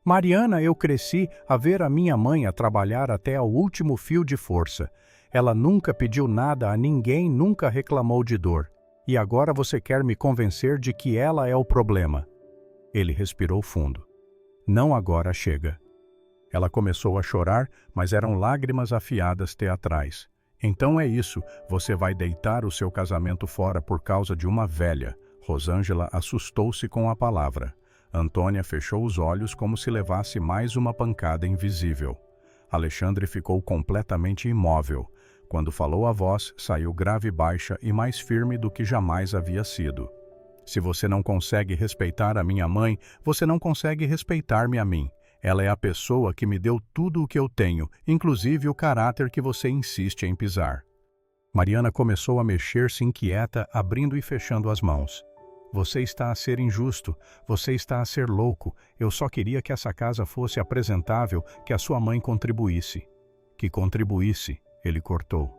Mariana, eu cresci a ver a minha mãe a trabalhar até ao último fio de força. Ela nunca pediu nada a ninguém, nunca reclamou de dor. E agora você quer me convencer de que ela é o problema. Ele respirou fundo. Não agora, chega. Ela começou a chorar, mas eram lágrimas afiadas teatrais. Então é isso, você vai deitar o seu casamento fora por causa de uma velha. Rosângela assustou-se com a palavra. Antônia fechou os olhos como se levasse mais uma pancada invisível. Alexandre ficou completamente imóvel. Quando falou a voz, saiu grave e baixa e mais firme do que jamais havia sido. Se você não consegue respeitar a minha mãe, você não consegue respeitar-me a mim. Ela é a pessoa que me deu tudo o que eu tenho, inclusive o caráter que você insiste em pisar. Mariana começou a mexer-se inquieta, abrindo e fechando as mãos. Você está a ser injusto, você está a ser louco. Eu só queria que essa casa fosse apresentável, que a sua mãe contribuísse. Que contribuísse, ele cortou.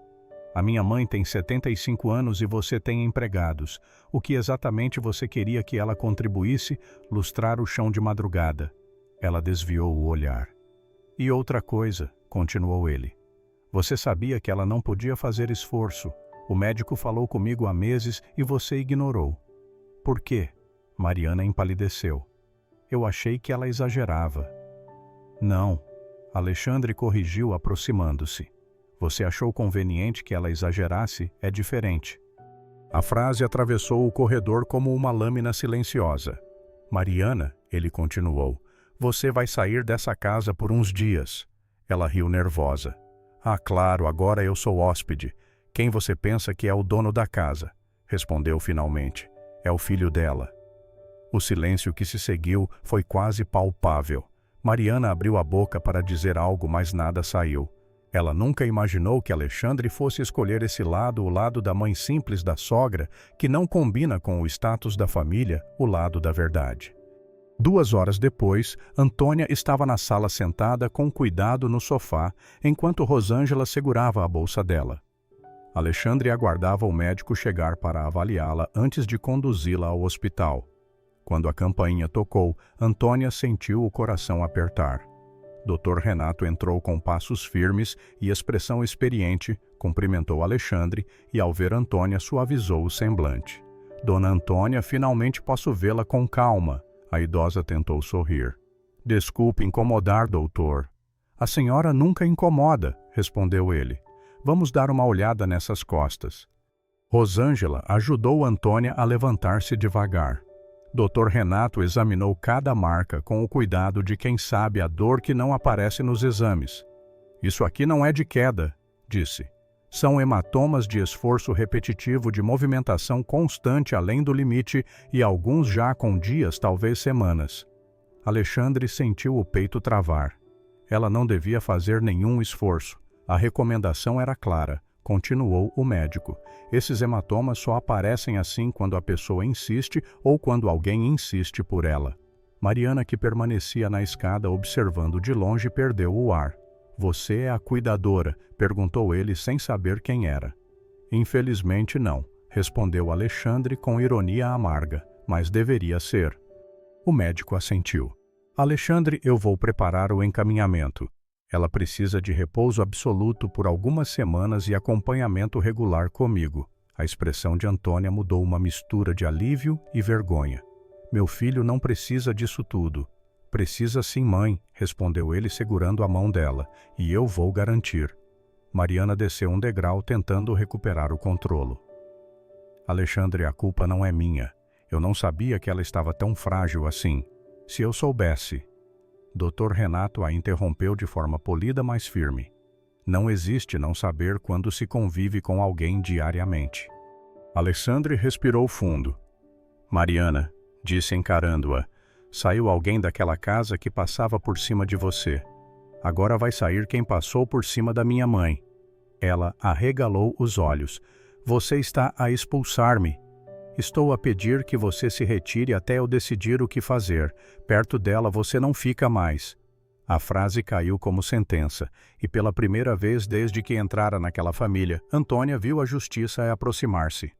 A minha mãe tem 75 anos e você tem empregados. O que exatamente você queria que ela contribuísse? Lustrar o chão de madrugada. Ela desviou o olhar. E outra coisa, continuou ele. Você sabia que ela não podia fazer esforço. O médico falou comigo há meses e você ignorou. Por quê? Mariana empalideceu. Eu achei que ela exagerava. Não. Alexandre corrigiu aproximando-se. Você achou conveniente que ela exagerasse? É diferente. A frase atravessou o corredor como uma lâmina silenciosa. Mariana, ele continuou, você vai sair dessa casa por uns dias. Ela riu nervosa. Ah, claro, agora eu sou hóspede. Quem você pensa que é o dono da casa? Respondeu finalmente. É o filho dela. O silêncio que se seguiu foi quase palpável. Mariana abriu a boca para dizer algo, mas nada saiu. Ela nunca imaginou que Alexandre fosse escolher esse lado, o lado da mãe simples da sogra, que não combina com o status da família, o lado da verdade. 2 horas depois, Antônia estava na sala sentada com cuidado no sofá, enquanto Rosângela segurava a bolsa dela. Alexandre aguardava o médico chegar para avaliá-la antes de conduzi-la ao hospital. Quando a campainha tocou, Antônia sentiu o coração apertar. Dr. Renato entrou com passos firmes e expressão experiente, cumprimentou Alexandre e, ao ver Antônia, suavizou o semblante. Dona Antônia, finalmente posso vê-la com calma. A idosa tentou sorrir. Desculpe incomodar, doutor. A senhora nunca incomoda, respondeu ele. Vamos dar uma olhada nessas costas. Rosângela ajudou Antônia a levantar-se devagar. Dr. Renato examinou cada marca com o cuidado de quem sabe a dor que não aparece nos exames. Isso aqui não é de queda, disse. São hematomas de esforço repetitivo de movimentação constante além do limite e alguns já com dias, talvez semanas. Alexandre sentiu o peito travar. Ela não devia fazer nenhum esforço. A recomendação era clara, continuou o médico. Esses hematomas só aparecem assim quando a pessoa insiste ou quando alguém insiste por ela. Mariana, que permanecia na escada observando de longe, perdeu o ar. Você é a cuidadora? Perguntou ele sem saber quem era. Infelizmente não, respondeu Alexandre com ironia amarga, mas deveria ser. O médico assentiu. Alexandre, eu vou preparar o encaminhamento. Ela precisa de repouso absoluto por algumas semanas e acompanhamento regular comigo. A expressão de Antônia mudou uma mistura de alívio e vergonha. Meu filho não precisa disso tudo. Precisa sim, mãe, respondeu ele segurando a mão dela, e eu vou garantir. Mariana desceu um degrau tentando recuperar o controlo. Alexandre, a culpa não é minha. Eu não sabia que ela estava tão frágil assim. Se eu soubesse... Dr. Renato a interrompeu de forma polida, mas firme. Não existe não saber quando se convive com alguém diariamente. Alexandre respirou fundo. Mariana, disse encarando-a, saiu alguém daquela casa que passava por cima de você. Agora vai sair quem passou por cima da minha mãe. Ela arregalou os olhos. Você está a expulsar-me. Estou a pedir que você se retire até eu decidir o que fazer. Perto dela você não fica mais. A frase caiu como sentença, e pela primeira vez desde que entrara naquela família, Antônia viu a justiça aproximar-se.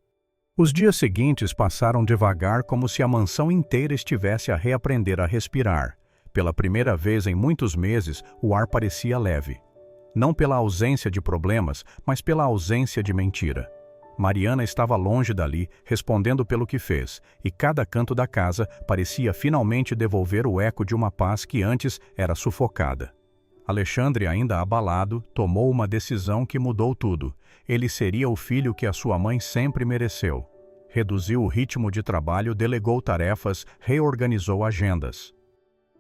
Os dias seguintes passaram devagar como se a mansão inteira estivesse a reaprender a respirar. Pela primeira vez em muitos meses, o ar parecia leve. Não pela ausência de problemas, mas pela ausência de mentira. Mariana estava longe dali, respondendo pelo que fez, e cada canto da casa parecia finalmente devolver o eco de uma paz que antes era sufocada. Alexandre, ainda abalado, tomou uma decisão que mudou tudo. Ele seria o filho que a sua mãe sempre mereceu. Reduziu o ritmo de trabalho, delegou tarefas, reorganizou agendas.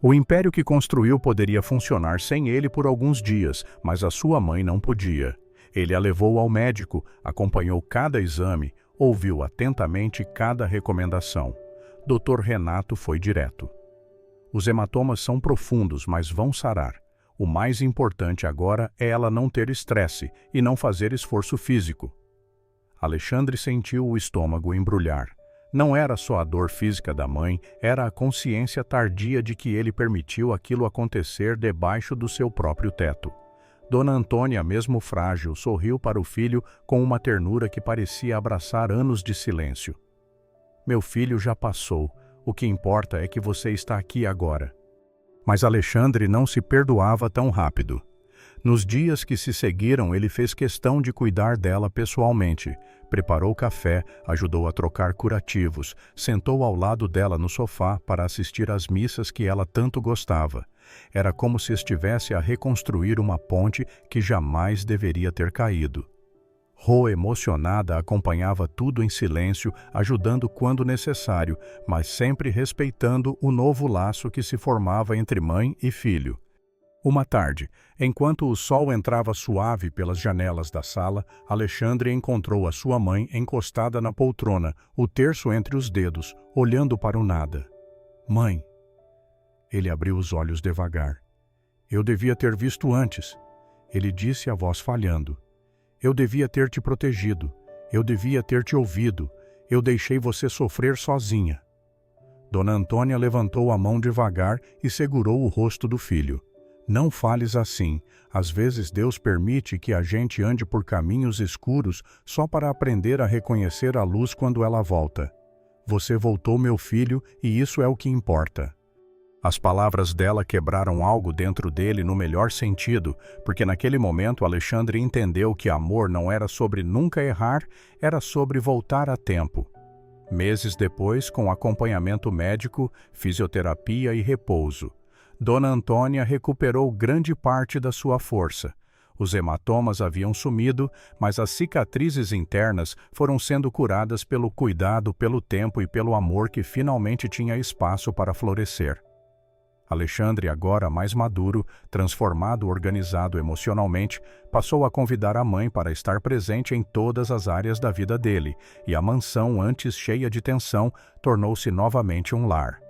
O império que construiu poderia funcionar sem ele por alguns dias, mas a sua mãe não podia. Ele a levou ao médico, acompanhou cada exame, ouviu atentamente cada recomendação. Dr. Renato foi direto. Os hematomas são profundos, mas vão sarar. O mais importante agora é ela não ter estresse e não fazer esforço físico. Alexandre sentiu o estômago embrulhar. Não era só a dor física da mãe, era a consciência tardia de que ele permitiu aquilo acontecer debaixo do seu próprio teto. Dona Antônia, mesmo frágil, sorriu para o filho com uma ternura que parecia abraçar anos de silêncio. Meu filho já passou, o que importa é que você está aqui agora. Mas Alexandre não se perdoava tão rápido. Nos dias que se seguiram, ele fez questão de cuidar dela pessoalmente. Preparou café, ajudou a trocar curativos, sentou ao lado dela no sofá para assistir às missas que ela tanto gostava. Era como se estivesse a reconstruir uma ponte que jamais deveria ter caído. Rô, emocionada, acompanhava tudo em silêncio, ajudando quando necessário, mas sempre respeitando o novo laço que se formava entre mãe e filho. Uma tarde, enquanto o sol entrava suave pelas janelas da sala, Alexandre encontrou a sua mãe encostada na poltrona, o terço entre os dedos, olhando para o nada. Mãe. Ele abriu os olhos devagar. Eu devia ter visto antes, ele disse, a voz falhando. Eu devia ter te protegido, eu devia ter te ouvido, eu deixei você sofrer sozinha. Dona Antônia levantou a mão devagar e segurou o rosto do filho. Não fales assim, às vezes Deus permite que a gente ande por caminhos escuros só para aprender a reconhecer a luz quando ela volta. Você voltou, meu filho, e isso é o que importa. As palavras dela quebraram algo dentro dele no melhor sentido, porque naquele momento Alexandre entendeu que amor não era sobre nunca errar, era sobre voltar a tempo. Meses depois, com acompanhamento médico, fisioterapia e repouso, Dona Antônia recuperou grande parte da sua força. Os hematomas haviam sumido, mas as cicatrizes internas foram sendo curadas pelo cuidado, pelo tempo e pelo amor que finalmente tinha espaço para florescer. Alexandre, agora mais maduro, transformado, organizado emocionalmente, passou a convidar a mãe para estar presente em todas as áreas da vida dele, e a mansão, antes cheia de tensão, tornou-se novamente um lar.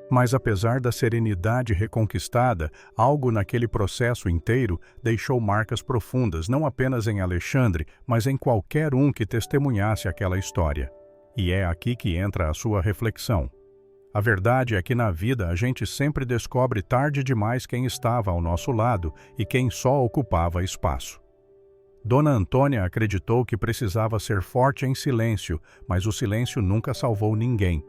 Mas apesar da serenidade reconquistada, algo naquele processo inteiro deixou marcas profundas, não apenas em Alexandre, mas em qualquer um que testemunhasse aquela história. E é aqui que entra a sua reflexão. A verdade é que na vida a gente sempre descobre tarde demais quem estava ao nosso lado e quem só ocupava espaço. Dona Antônia acreditou que precisava ser forte em silêncio, mas o silêncio nunca salvou ninguém.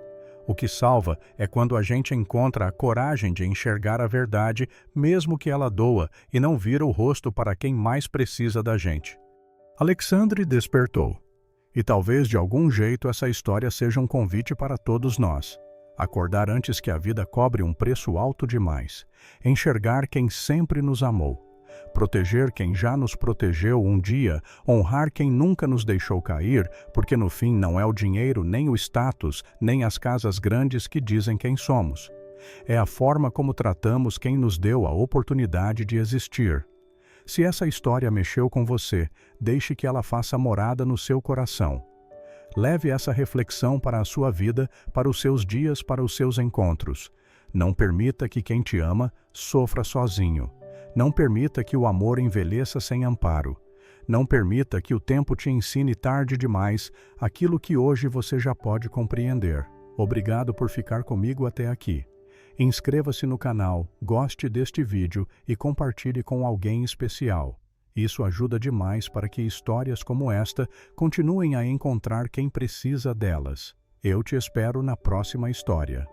O que salva é quando a gente encontra a coragem de enxergar a verdade, mesmo que ela doa, e não vira o rosto para quem mais precisa da gente. Alexandre despertou. E talvez de algum jeito essa história seja um convite para todos nós. Acordar antes que a vida cobre um preço alto demais. Enxergar quem sempre nos amou. Proteger quem já nos protegeu um dia, honrar quem nunca nos deixou cair, porque no fim não é o dinheiro, nem o status, nem as casas grandes que dizem quem somos. É a forma como tratamos quem nos deu a oportunidade de existir. Se essa história mexeu com você, deixe que ela faça morada no seu coração. Leve essa reflexão para a sua vida, para os seus dias, para os seus encontros. Não permita que quem te ama sofra sozinho. Não permita que o amor envelheça sem amparo. Não permita que o tempo te ensine tarde demais aquilo que hoje você já pode compreender. Obrigado por ficar comigo até aqui. Inscreva-se no canal, goste deste vídeo e compartilhe com alguém especial. Isso ajuda demais para que histórias como esta continuem a encontrar quem precisa delas. Eu te espero na próxima história.